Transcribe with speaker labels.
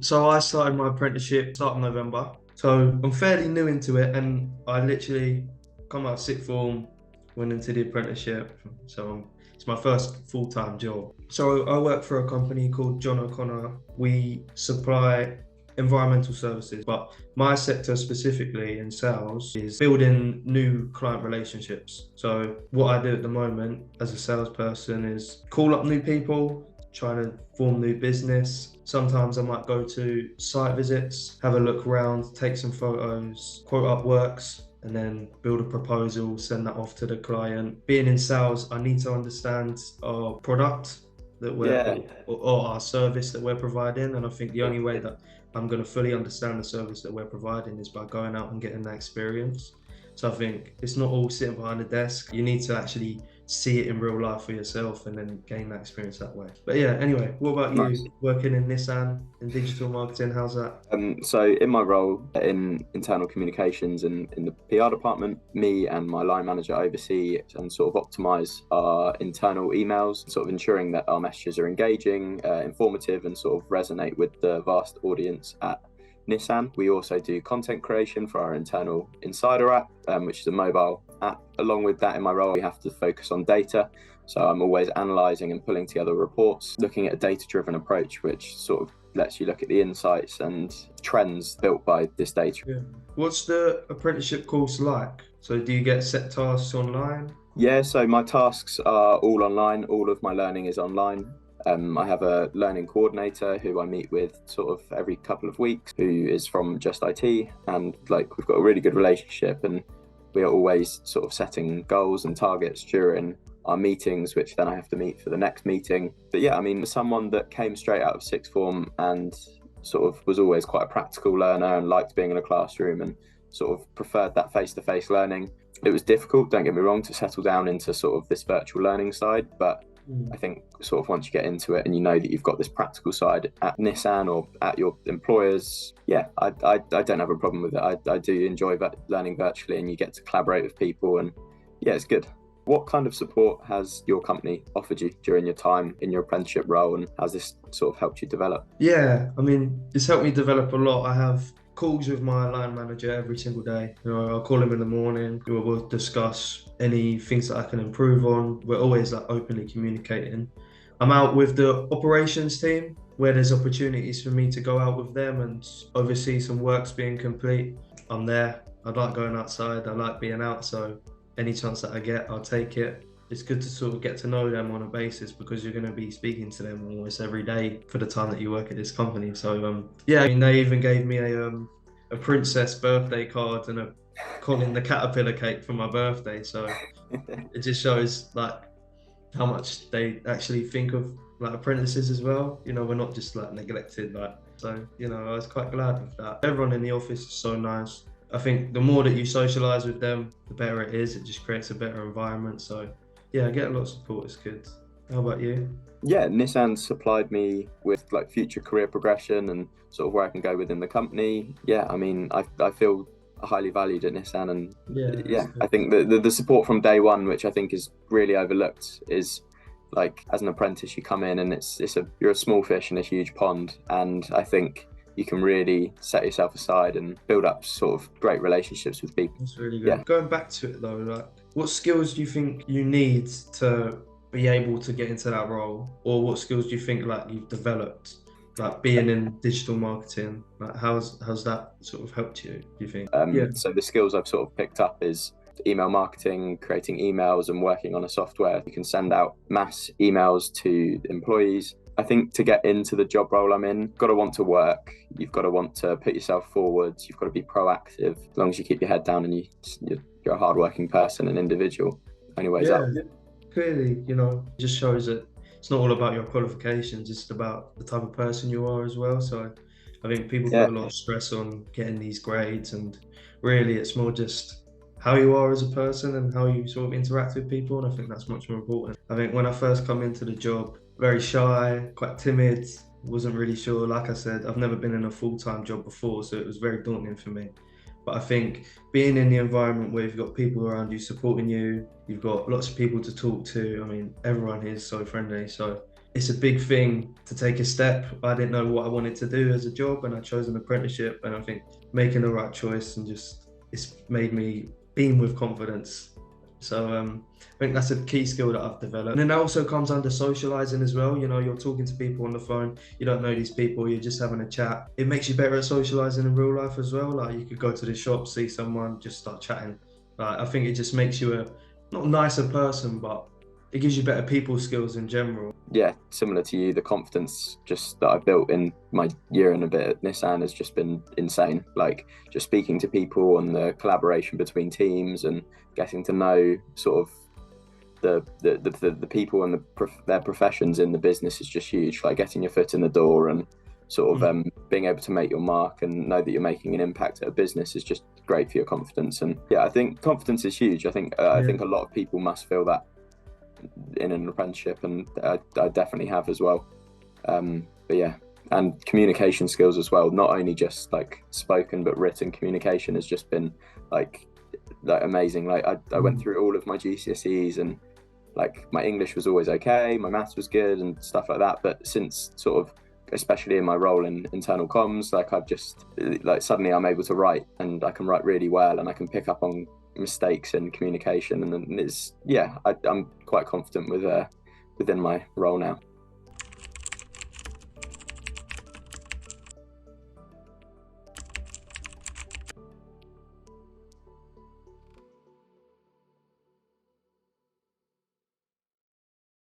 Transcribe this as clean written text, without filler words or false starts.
Speaker 1: So I started my apprenticeship start of November. So I'm fairly new into it, and I literally come out of sixth form, went into the apprenticeship. It's my first full-time job. So I work for a company called John O'Connor. We supply environmental services, but my sector specifically in sales is building new client relationships. So what I do at the moment as a salesperson is call up new people, trying to form new business. Sometimes I might go to site visits, have a look around, take some photos, quote up works, and then build a proposal, send that off to the client. Being in sales, I need to understand our product that
Speaker 2: Yeah,
Speaker 1: or our service that we're providing. And I think the
Speaker 2: yeah,
Speaker 1: only way that I'm going to fully understand the service that we're providing is by going out and getting that experience. So I think it's not all sitting behind a desk. You need to actually see it in real life for yourself and then gain that experience that way. But yeah, anyway, what about
Speaker 2: nice.
Speaker 1: you? Working in Nissan in digital marketing, how's that?
Speaker 2: So in my role in internal communications and in the PR department, me and my line manager oversee and sort of optimize our internal emails, sort of ensuring that our messages are engaging, informative, and sort of resonate with the vast audience at Nissan. We also do content creation for our internal Insider app, which is a mobile app. Along with that, in my role, we have to focus on data. So I'm always analysing and pulling together reports, looking at a data-driven approach, which sort of lets you look at the insights and trends built by this data.
Speaker 1: Yeah. What's the apprenticeship course like? So do you get set tasks online?
Speaker 2: Yeah, so my tasks are all online. All of my learning is online. I have a learning coordinator who I meet with sort of every couple of weeks, who is from Just IT, and like we've got a really good relationship, and we are always sort of setting goals and targets during our meetings, which then I have to meet for the next meeting. But yeah, I mean, someone that came straight out of sixth form and sort of was always quite a practical learner and liked being in a classroom and sort of preferred that face-to-face learning. It was difficult, don't get me wrong, to settle down into sort of this virtual learning side, but I think sort of once you get into it and you know that you've got this practical side at Nissan or at your employers, yeah, I don't have a problem with it. I do enjoy learning virtually, and you get to collaborate with people, and yeah, it's good. What kind of support has your company offered you during your time in your apprenticeship role, and has this sort of helped you develop?
Speaker 1: Yeah, I mean, it's helped me develop a lot. I have calls with my line manager every single day. I'll call him in the morning. We'll discuss any things that I can improve on. We're always like openly communicating. I'm out with the operations team where there's opportunities for me to go out with them and oversee some works being complete. I'm there. I like going outside. I like being out. So any chance that I get, I'll take it. It's good to sort of get to know them on a basis because you're going to be speaking to them almost every day for the time that you work at this company. So yeah, I mean, they even gave me a princess birthday card and a Colin the Caterpillar cake for my birthday. So it just shows like how much they actually think of like apprentices as well. We're not just like neglected. I was quite glad with that. Everyone in the office is so nice. I think the more that you socialize with them, the better it is. It just creates a better environment. So yeah, I get a lot of support. It's good. How about you?
Speaker 2: Yeah, Nissan supplied me with like future career progression and sort of where I can go within the company. Yeah, I mean, I feel highly valued at Nissan, and
Speaker 1: Yeah, that's
Speaker 2: yeah,
Speaker 1: good.
Speaker 2: I think the support from day one, which I think is really overlooked, is like as an apprentice you come in and you're a small fish in a huge pond, and I think you can really set yourself aside and build up sort of great relationships with people.
Speaker 1: That's really
Speaker 2: Yeah.
Speaker 1: good. Going back to it though, like, what skills do you think you need to be able to get into that role, or what skills do you think like you've developed, like being in digital marketing? Like, how's that sort of helped you? Do you think? Yeah.
Speaker 2: So the skills I've sort of picked up is email marketing, creating emails, and working on a software you can send out mass emails to employees. I think to get into the job role I'm in, you've got to want to work, you've got to want to put yourself forwards, you've got to be proactive. As long as you keep your head down and you're a hardworking person, an individual, only ways up.
Speaker 1: Yeah, clearly, it just shows that it's not all about your qualifications, it's about the type of person you are as well. So I think people
Speaker 2: Yeah,
Speaker 1: put a lot of stress on getting these grades, and really it's more just how you are as a person and how you sort of interact with people. And I think that's much more important. I think when I first come into the job, very shy, quite timid, wasn't really sure. Like I said, I've never been in a full-time job before, so it was very daunting for me. But I think being in the environment where you've got people around you supporting you, you've got lots of people to talk to. I mean, everyone here is so friendly. So it's a big thing to take a step. I didn't know what I wanted to do as a job, and I chose an apprenticeship. And I think making the right choice and just it's made me beam with confidence. So I think that's a key skill that I've developed. And then that also comes under socializing as well. You know, you're talking to people on the phone, you don't know these people, you're just having a chat. It makes you better at socializing in real life as well. Like you could go to the shop, see someone, just start chatting. Like I think it just makes you a not nicer person, but it gives you better people skills in general.
Speaker 2: Yeah, similar to you, the confidence just that I built in my year and a bit at Nissan has just been insane. Like just speaking to people and the collaboration between teams and getting to know sort of the people and their professions in the business is just huge. Like getting your foot in the door and sort of being able to make your mark and know that you're making an impact at a business is just great for your confidence. And yeah, I think confidence is huge. I think a lot of people must feel that in an apprenticeship, and I definitely have as well. But yeah, and communication skills as well, not only just like spoken but written communication has just been like amazing. Like I went through all of my GCSEs and like my English was always okay, my maths was good and stuff like that, but since sort of especially in my role in internal comms, like I've just like suddenly I'm able to write and I can write really well and I can pick up on mistakes in communication, and it's I'm quite confident with within my role now.